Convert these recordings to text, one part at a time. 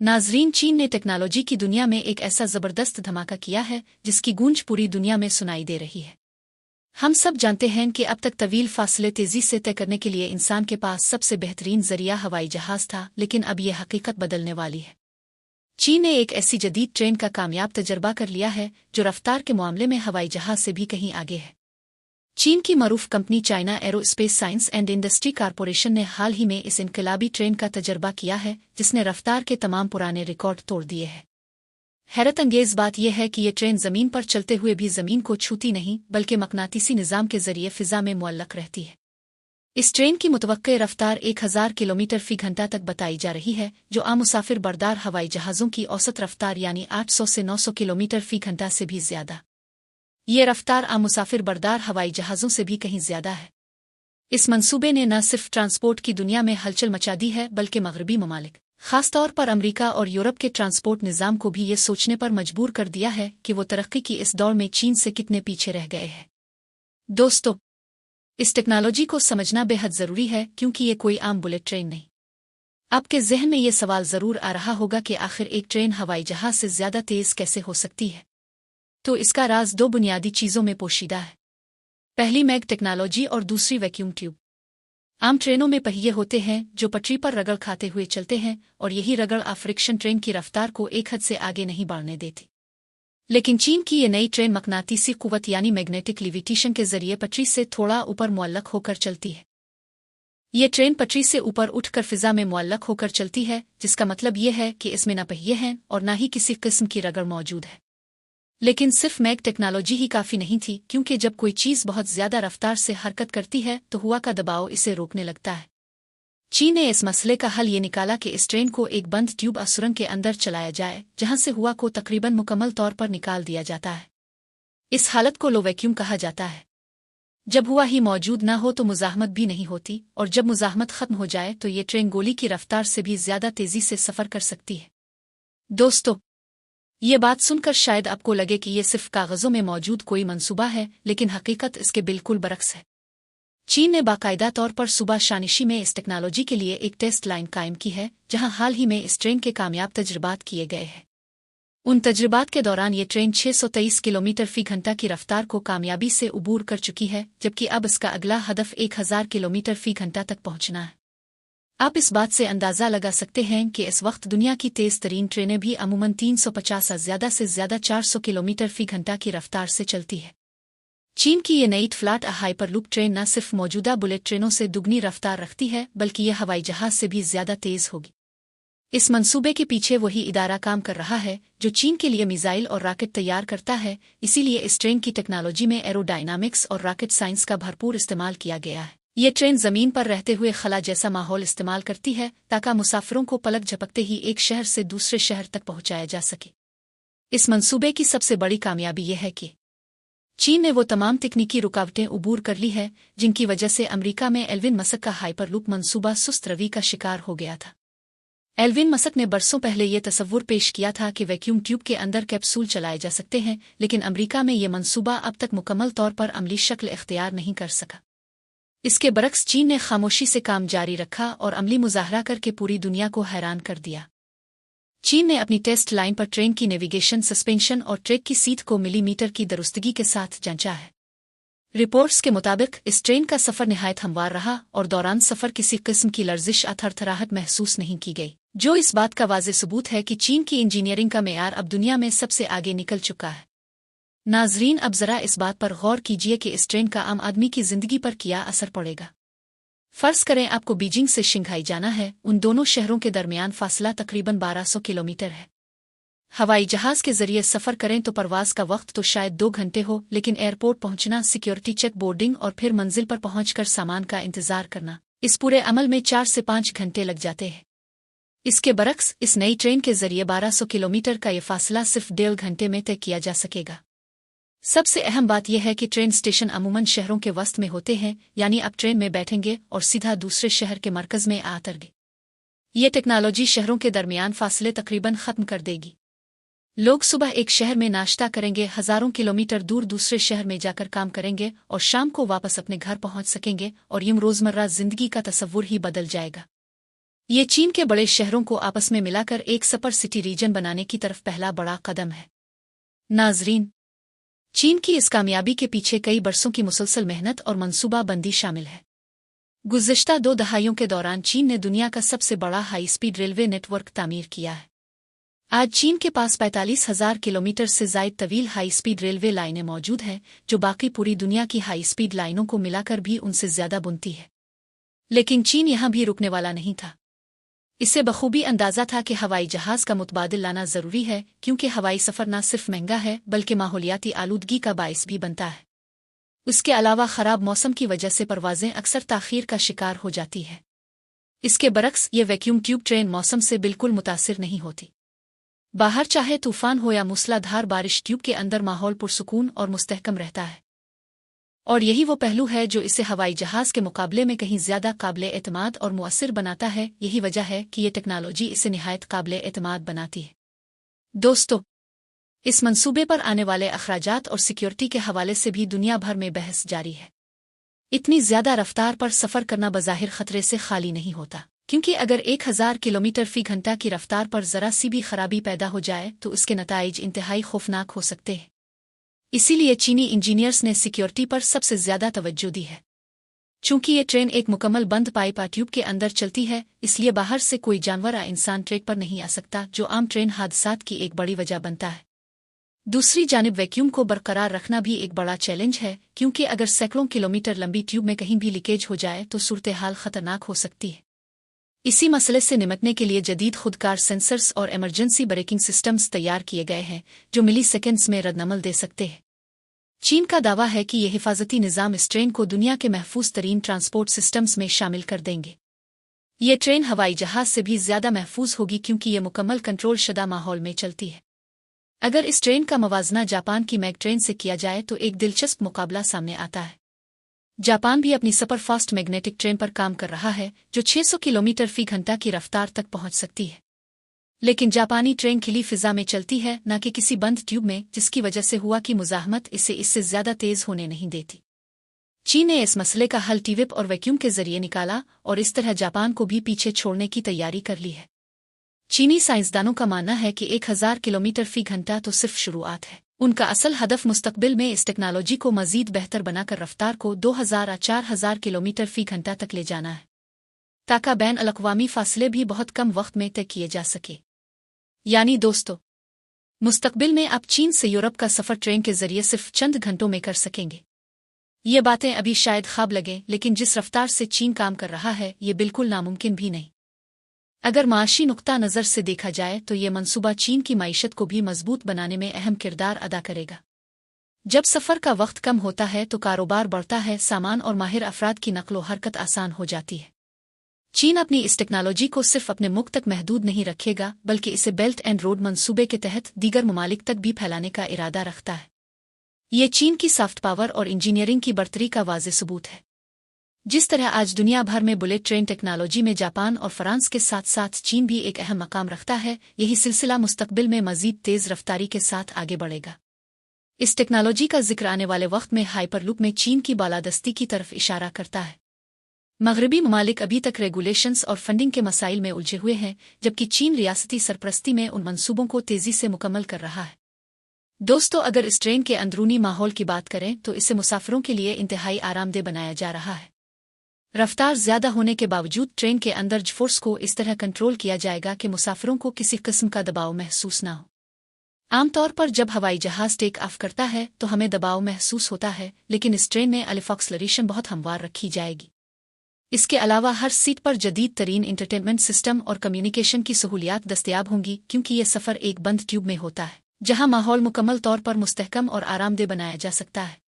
नाजरीन, चीन ने टेक्नोलॉजी की दुनिया में एक ऐसा जबरदस्त धमाका किया है जिसकी गूंज पूरी दुनिया में सुनाई दे रही है। हम सब जानते हैं कि अब तक तवील फासले तेजी से तय करने के लिए इंसान के पास सबसे बेहतरीन जरिया हवाई जहाज था, लेकिन अब यह हकीकत बदलने वाली है। चीन ने एक ऐसी जदीद ट्रेन का कामयाब तजर्बा कर लिया है जो रफ्तार के मामले में हवाई जहाज से भी कहीं आगे है। चीन की मरूफ company China aerospace science and industry corporation ने हाल ही में इस इनकलाबी ट्रेन का तजर्बा किया है जिसने रफ्तार के तमाम पुराने रिकॉर्ड तोड़ दिए हैं। हैरत अंगेज बात यह है कि ये ट्रेन जमीन पर चलते हुए भी जमीन को छूती नहीं, बल्कि मकनातीसी निज़ाम के जरिए फिजा में मुअल्लक रहती है। इस ट्रेन की मुतवक्के रफ्तार 1000 किलोमीटर फी घंटा तक बताई जा रही है, जो आम मुसाफिर बरदार हवाई जहाज़ों की औसत रफ्तार यानी 800 से 900 किलोमीटर फी घंटा से भी ज्यादा। ये रफ्तार आम मुसाफिर बरदार हवाई जहाज़ों से भी कहीं ज्यादा है। इस मंसूबे ने न सिर्फ ट्रांसपोर्ट की दुनिया में हलचल मचा दी है, बल्कि मगरबी ममालिक, खासतौर पर अमरीका और यूरोप के ट्रांसपोर्ट निज़ाम को भी ये सोचने पर मजबूर कर दिया है कि वो तरक्की की इस दौड़ में चीन से कितने पीछे रह गए हैं। दोस्तों, इस टेक्नोलॉजी को समझना बेहद ज़रूरी है, क्योंकि ये कोई आम बुलेट ट्रेन नहीं। आपके जहन में ये सवाल ज़रूर आ रहा होगा कि आखिर एक ट्रेन हवाई जहाज़ से ज़्यादा तेज़ कैसे हो सकती है। तो इसका राज दो बुनियादी चीज़ों में पोशीदा है। पहली मैग टेक्नोलॉजी और दूसरी वैक्यूम ट्यूब। आम ट्रेनों में पहिए होते हैं जो पटरी पर रगड़ खाते हुए चलते हैं, और यही रगड़ फ्रिक्शन ट्रेन की रफ्तार को एक हद से आगे नहीं बढ़ने देती। लेकिन चीन की ये नई ट्रेन मकनातीसी कुव्वत यानी मैग्नेटिक लिविटेशन के जरिए पटरी से थोड़ा ऊपर मुअल्लक होकर चलती है। ये ट्रेन पटरी से ऊपर उठकर फिजा में मुअल्लक होकर चलती है, जिसका मतलब ये है कि इसमें न पहिए हैं और न ही किसी किस्म की रगड़ मौजूद है। लेकिन सिर्फ मैग टेक्नोलॉजी ही काफ़ी नहीं थी, क्योंकि जब कोई चीज़ बहुत ज़्यादा रफ्तार से हरकत करती है तो हवा का दबाव इसे रोकने लगता है। चीन ने इस मसले का हल ये निकाला कि इस ट्रेन को एक बंद ट्यूब सुरंग के अंदर चलाया जाए, जहां से हवा को तकरीबन मुकम्मल तौर पर निकाल दिया जाता है। इस हालत को लो वैक्यूम कहा जाता है। जब हवा ही मौजूद न हो तो मुज़ाहमत भी नहीं होती, और जब मुज़ाहमत ख़त्म हो जाए तो ये ट्रेन गोली की रफ्तार से भी ज़्यादा तेज़ी से सफ़र कर सकती है। दोस्तों, ये बात सुनकर शायद आपको लगे कि ये सिर्फ कागज़ों में मौजूद कोई मंसूबा है, लेकिन हकीकत इसके बिल्कुल बरक्स है। चीन ने बाकायदा तौर पर सूबा शानिशी में इस टेक्नोलॉजी के लिए एक टेस्ट लाइन कायम की है, जहां हाल ही में इस ट्रेन के कामयाब तजर्बात किए गए हैं। उन तजर्बात के दौरान ये ट्रेन 623 किलोमीटर फी घंटा की रफ्तार को कामयाबी से उबूर कर चुकी है, जबकि अब इसका अगला हदफ 1000 किलोमीटर फी घंटा तक पहुंचना है। आप इस बात से अंदाज़ा लगा सकते हैं कि इस वक्त दुनिया की तेज़ तरीन ट्रेनें भी अमूमन 350 से ज़्यादा 400 किलोमीटर फी घंटा की रफ्तार से चलती है। चीन की ये नई फ्लैट हाइपरलूप ट्रेन न सिर्फ मौजूदा बुलेट ट्रेनों से दुगनी रफ्तार रखती है, बल्कि यह हवाई जहाज से भी ज़्यादा तेज़ होगी। इस मंसूबे के पीछे वही इदारा काम कर रहा है जो चीन के लिए मिसाइल और रॉकेट तैयार करता है, इसीलिए इस ट्रेन की टेक्नोलॉजी में एरोडायनामिक्स और रॉकेट साइंस का भरपूर इस्तेमाल किया गया है। ये ट्रेन ज़मीन पर रहते हुए खला जैसा माहौल इस्तेमाल करती है, ताकि मुसाफिरों को पलक झपकते ही एक शहर से दूसरे शहर तक पहुंचाया जा सके। इस मंसूबे की सबसे बड़ी कामयाबी यह है कि चीन ने वो तमाम तकनीकी रुकावटें उबूर कर ली है जिनकी वजह से अमरीका में एल्विन मस्क का हाइपरलूप मंसूबा सुस्त रवि का शिकार हो गया था। एल्विन मस्क ने बरसों पहले ये तसव्वुर पेश किया था कि वैक्यूम ट्यूब के अंदर कैप्सूल चलाए जा सकते हैं, लेकिन अमरीका में ये मंसूबा अब तक मुकम्मल तौर पर अमली शक्ल इख्तियार नहीं कर सका। इसके बरक्स चीन ने खामोशी से काम जारी रखा और अमली मुजाहरा करके पूरी दुनिया को हैरान कर दिया। चीन ने अपनी टेस्ट लाइन पर ट्रेन की नेविगेशन, सस्पेंशन और ट्रैक की सीट को मिलीमीटर की दुरुस्तगी के साथ जांचा है। रिपोर्ट्स के मुताबिक इस ट्रेन का सफ़र निहायत हमवार रहा और दौरान सफ़र किसी किस्म की लर्जिश या थरथराहट महसूस नहीं की गई, जो इस बात का वाज़े सबूत है कि चीन की इंजीनियरिंग का मेयार अब दुनिया में सबसे आगे निकल चुका है। नाजरीन, अब ज़रा इस बात पर गौर कीजिए कि इस ट्रेन का आम आदमी की ज़िंदगी पर क्या असर पड़ेगा। फ़र्ज़ करें आपको बीजिंग से शिंघाई जाना है। उन दोनों शहरों के दरमियान फासला तकरीबन 1200 किलोमीटर है। हवाई जहाज़ के ज़रिए सफ़र करें तो परवाज़ का वक्त तो शायद 2 घंटे हो, लेकिन एयरपोर्ट पहुंचना, सिक्योरिटी चेक, बोर्डिंग और फिर मंजिल पर पहुंचकर सामान का इंतज़ार करना, इस पूरे अमल में 4 से 5 घंटे लग जाते हैं। इसके बरक्स इस नई ट्रेन के ज़रिए 1200 किलोमीटर का ये फासला सिर्फ 1.5 घंटे में तय किया जा सकेगा। सबसे अहम बात यह है कि ट्रेन स्टेशन अमूमन शहरों के वस्त में होते हैं, यानी आप ट्रेन में बैठेंगे और सीधा दूसरे शहर के मरकज़ में आ उतरेंगे। ये टेक्नोलॉजी शहरों के दरमियान फासले तकरीबन ख़त्म कर देगी। लोग सुबह एक शहर में नाश्ता करेंगे, हज़ारों किलोमीटर दूर दूसरे शहर में जाकर काम करेंगे और शाम को वापस अपने घर पहुंच सकेंगे, और यूं रोज़मर्रा ज़िंदगी का तसव्वुर ही बदल जाएगा। ये चीन के बड़े शहरों को आपस में मिलाकर एक सुपर सिटी रीजन बनाने की तरफ पहला बड़ा कदम है। नाजरीन, चीन की इस कामयाबी के पीछे कई बरसों की मुसलसल मेहनत और मंसूबाबंदी शामिल है। गुज़िश्ता 2 दहाइयों के दौरान चीन ने दुनिया का सबसे बड़ा हाई स्पीड रेलवे नेटवर्क तामीर किया है। आज चीन के पास 45,000 किलोमीटर से ज़ायद तवील हाई स्पीड रेलवे लाइनें मौजूद हैं, जो बाकी पूरी दुनिया की हाई स्पीड लाइनों को मिलाकर भी उनसे ज़्यादा बुनती है। लेकिन चीन यहाँ भी रुकने वाला नहीं था। इससे बखूबी अंदाज़ा था कि हवाई जहाज़ का मुतबादिल लाना ज़रूरी है, क्योंकि हवाई सफ़र न सिर्फ महंगा है बल्कि माहौलियाती आलूदगी का बाइस भी बनता है। उसके अलावा ख़राब मौसम की वजह से परवाज़ें अक्सर ताख़ीर का शिकार हो जाती है। इसके बरक्स ये वैक्यूम ट्यूब ट्रेन मौसम से बिल्कुल मुतासिर नहीं होती। बाहर चाहे तूफ़ान हो या मूसलाधार बारिश, ट्यूब के अंदर माहौल पुरसुकून और मुस्तहकम रहता है। और यही वो पहलू है जो इसे हवाई जहाज़ के मुकाबले में कहीं ज़्यादा काबिले एतमाद और मुअस्सिर बनाता है। यही वजह है कि ये टेक्नोलॉजी इसे निहायत काबिले एतमाद बनाती है। दोस्तों, इस मंसूबे पर आने वाले अखराजात और सिक्योरिटी के हवाले से भी दुनिया भर में बहस जारी है। इतनी ज़्यादा रफ्तार पर सफ़र करना बज़ाहिर ख़तरे से खाली नहीं होता, क्योंकि अगर 1000 किलोमीटर फ़ी घंटा की रफ्तार पर ज़रा सी भी खराबी पैदा हो जाए तो उसके नताइज इंतहाई खौफनाक हो सकते हैं। इसीलिए चीनी इंजीनियर्स ने सिक्योरिटी पर सबसे ज़्यादा तवज्जो दी है। चूंकि ये ट्रेन एक मुकम्मल बंद पाइप ट्यूब के अंदर चलती है, इसलिए बाहर से कोई जानवर या इंसान ट्रैक पर नहीं आ सकता, जो आम ट्रेन हादसात की एक बड़ी वजह बनता है। दूसरी जानिब वैक्यूम को बरकरार रखना भी एक बड़ा चैलेंज है, क्योंकि अगर सैकड़ों किलोमीटर लंबी ट्यूब में कहीं भी लीकेज हो जाए तो सूरत हाल खतरनाक हो सकती है। इसी मसले से निपटने के लिए जदीद खुदकार सेंसर्स और इमरजेंसी ब्रेकिंग सिस्टम्स तैयार किए गए हैं, जो मिली सेकेंड्स में रद्दअमल दे सकते हैं। चीन का दावा है कि ये हिफाजती निज़ाम इस ट्रेन को दुनिया के महफूज तरीन ट्रांसपोर्ट सिस्टम्स में शामिल कर देंगे। ये ट्रेन हवाई जहाज़ से भी ज़्यादा महफूज होगी, क्योंकि ये मुकम्मल कंट्रोल शुदा माहौल में चलती है। अगर इस ट्रेन का मवाजना जापान की मैग ट्रेन से किया जाए तो एक दिलचस्प मुकाबला सामने आता है। जापान भी अपनी सुपर फास्ट मैग्नेटिक ट्रेन पर काम कर रहा है, जो 600 किलोमीटर फ़ी घंटा की रफ्तार तक पहुंच सकती है। लेकिन जापानी ट्रेन खिली फिजा में चलती है, न कि किसी बंद ट्यूब में, जिसकी वजह से हुआ कि मुज़ाहमत इससे ज़्यादा तेज़ होने नहीं देती। चीन ने इस मसले का हल टीविप और वैक्यूम के जरिए निकाला और इस तरह जापान को भी पीछे छोड़ने की तैयारी कर ली है। चीनी साइंसदानों का मानना है कि 1000 किलोमीटर फ़ी घंटा तो सिर्फ शुरुआत है। उनका असल हदफ मुस्तकबिल में इस टेक्नोलॉजी को मज़ीद बेहतर बनाकर रफ्तार को 2000 या 4000 किलोमीटर फ़ी घंटा तक ले जाना है, ताकि बैन अल-अक़वामी फासले भी बहुत कम वक्त में तय किए जा सके। यानी दोस्तों, मुस्तकबिल में आप चीन से यूरोप का सफ़र ट्रेन के जरिए सिर्फ चंद घंटों में कर सकेंगे। ये बातें अभी शायद ख्वाब लगें, लेकिन जिस रफ्तार से चीन काम कर रहा है, ये बिल्कुल नामुमकिन भी नहीं। अगर माशी नुक्ता नज़र से देखा जाए तो ये मंसूबा चीन की मईशत को भी मजबूत बनाने में अहम किरदार अदा करेगा। जब सफ़र का वक्त कम होता है तो कारोबार बढ़ता है, सामान और माहिर अफराद की नकलो हरकत आसान हो जाती है। चीन अपनी इस टेक्नोलॉजी को सिर्फ अपने मुल्क तक महदूद नहीं रखेगा, बल्कि इसे बेल्ट एंड रोड मंसूबे के तहत दीगर ममालिक तक भी फैलाने का इरादा रखता है। ये चीन की सॉफ्ट पावर और इंजीनियरिंग की बढ़तरी का वाज़ेह सबूत है। जिस तरह आज दुनिया भर में बुलेट ट्रेन टेक्नोलॉजी में जापान और फ्रांस के साथ साथ चीन भी एक अहम मकाम रखता है, यही सिलसिला मुस्तकबिल में मज़ीद तेज़ रफ्तारी के साथ आगे बढ़ेगा। इस टेक्नोलॉजी का जिक्र आने वाले वक्त में हाइपरलूप में चीन की बालादस्ती की तरफ इशारा करता है। मगरबी ममालिक अभी तक रेगुलेशंस और फंडिंग के मसाइल में उलझे हुए हैं, जबकि चीन रियासती सरपरस्ती में उन मंसूबों को तेज़ी से मुकम्मल कर रहा है। दोस्तों, अगर इस ट्रेन के अंदरूनी माहौल की बात करें तो इसे मुसाफिरों के लिए इंतहाई आरामदेह बनाया जा रहा है। रफ्तार ज़्यादा होने के बावजूद ट्रेन के अंदर फोर्स को इस तरह कंट्रोल किया जाएगा कि मुसाफिरों को किसी किस्म का दबाव महसूस न हो। आमतौर पर जब हवाई जहाज़ टेक ऑफ करता है तो हमें दबाव महसूस होता है, लेकिन इस ट्रेन में एक्सेलरेशन बहुत हमवार रखी जाएगी। इसके अलावा हर सीट पर जदीद तरीन इंटरटेनमेंट सिस्टम और कम्युनिकेशन की सहूलियात दस्तयाब होंगी, क्योंकि यह सफ़र एक बंद ट्यूब में होता है, जहां माहौल मुकम्मल तौर पर मुस्तहकम और आरामदेह बनाया जा सकता है।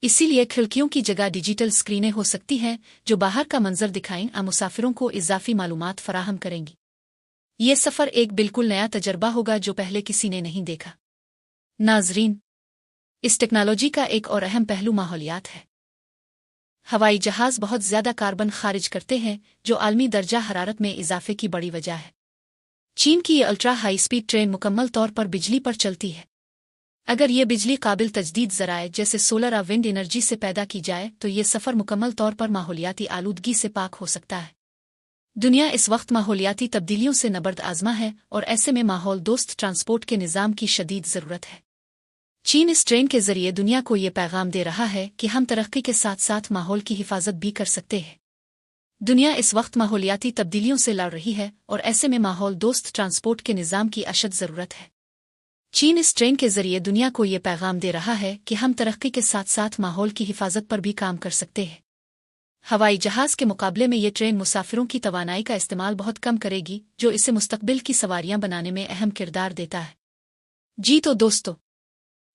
इसीलिए खिड़कियों की जगह डिजिटल स्क्रीनें हो सकती हैं, जो बाहर का मंजर दिखाएं और मुसाफिरों को इजाफी मालूमात फराहम करेंगी। ये सफ़र एक बिल्कुल नया तजर्बा होगा जो पहले किसी ने नहीं देखा। नाजरीन, इस टेक्नोलॉजी का एक और अहम पहलू माहौलियात है। हवाई जहाज़ बहुत ज़्यादा कार्बन खारिज करते हैं, जो आलमी दर्जा हरारत में इजाफे की बड़ी वजह है। चीन की ये अल्ट्रा हाई स्पीड ट्रेन मुकम्मल तौर पर बिजली पर चलती है। अगर ये बिजली काबिल तजदीद ज़राए जैसे सोलर या विंड एनर्जी से पैदा की जाए तो ये सफ़र मुकम्मल तौर पर माहौलियाती आलूदगी से पाक हो सकता है। दुनिया इस वक्त माहौलियाती तब्दीलियों से नबर्द आजमा है और ऐसे में माहौल दोस्त ट्रांसपोर्ट के निज़ाम की शदीद ज़रूरत है। चीन इस ट्रेन के ज़रिए दुनिया को ये पैगाम दे रहा है कि हम तरक्की के साथ साथ माहौल की हिफाजत भी कर सकते हैं। दुनिया इस वक्त माहौलियाती तब्दीलियों से लड़ रही है और ऐसे में माहौल दोस्त ट्रांसपोर्ट के निज़ाम की अशद ज़रूरत है। चीन इस ट्रेन के ज़रिए दुनिया को ये पैगाम दे रहा है कि हम तरक्की के साथ साथ माहौल की हिफाजत पर भी काम कर सकते हैं। हवाई जहाज़ के मुकाबले में ये ट्रेन मुसाफिरों की तवानाई का इस्तेमाल बहुत कम करेगी, जो इसे मुस्तकबिल की सवारियां बनाने में अहम किरदार देता है। जी तो दोस्तों,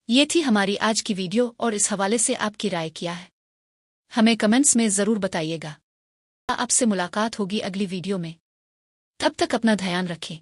ये थी हमारी आज की वीडियो और इस हवाले से आपकी राय क्या है, हमें कमेंट्स में ज़रूर बताइएगा। आपसे मुलाकात होगी अगली वीडियो में। तब तक अपना ध्यान रखें।